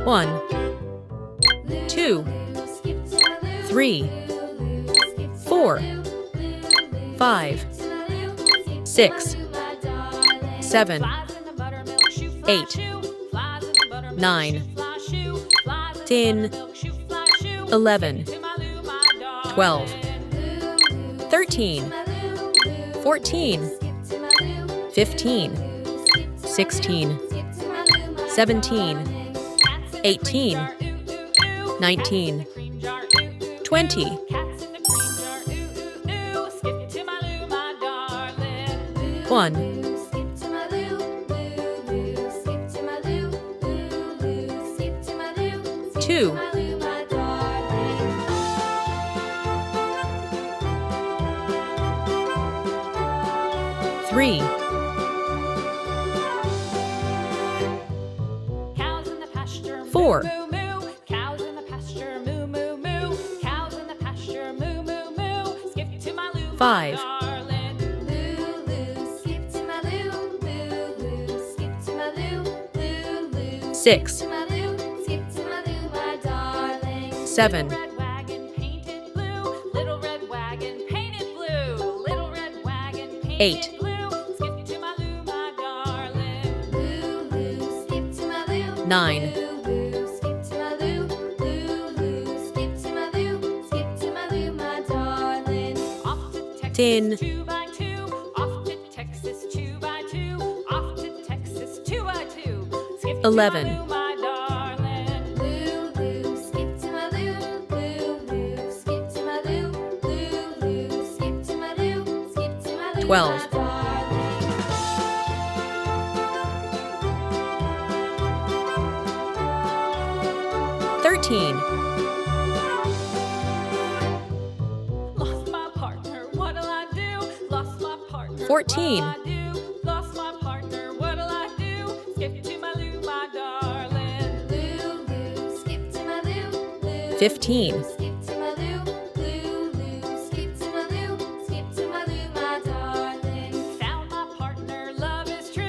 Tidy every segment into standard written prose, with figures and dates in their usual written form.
1, 2, 3, 4, 5, 6, 7, 8, 9, 10, 11, 12, 13, 14, 15, 16, 17, 18, 19, 20, 1, 2, 3, 4, 5, 6, 7, 8, 9, 10, 11, 12, 13, 14, 15,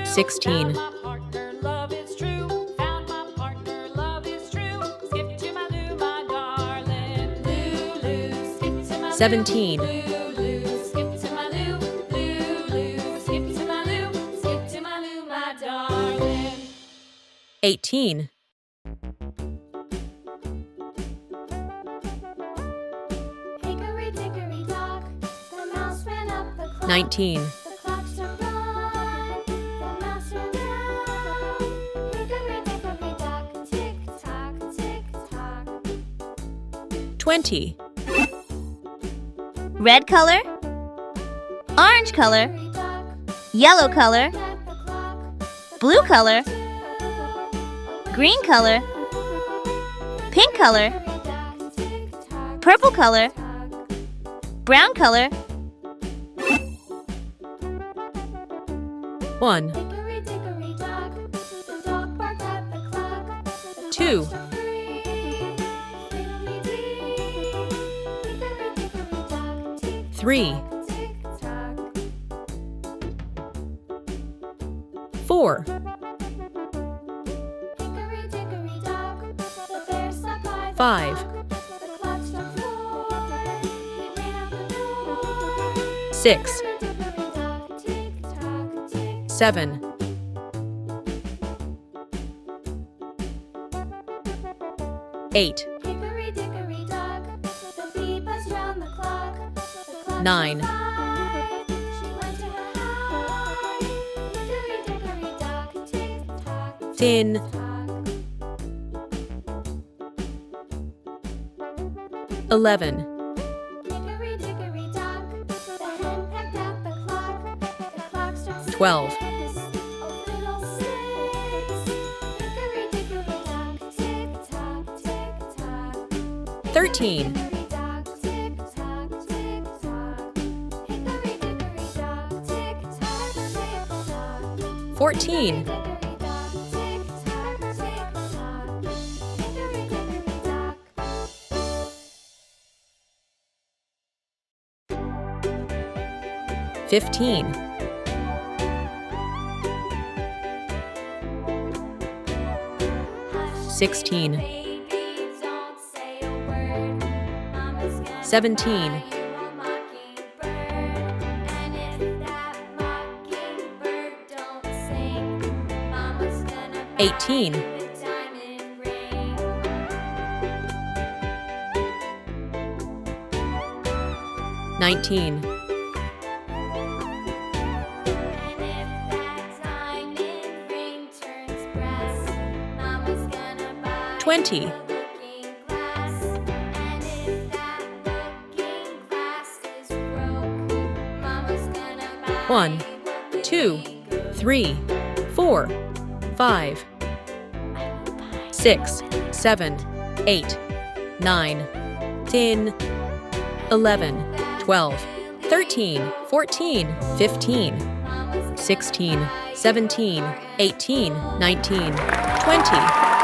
16, 17, 18, 19, 20, red color, orange color, yellow color, blue color, green color, pink color, purple color, brown color, 1, 2, 3, 4, 5, 6, 7, 8, 9, 10, 11, 12, 13, 14, 15, 16, 16, 17, 18, 19, 20, 1, 2, 3, 4, 5, 6, 7, 8, 9, 10, 11, 12, 13, 14, 15, 16, 17, 18, 19, 20,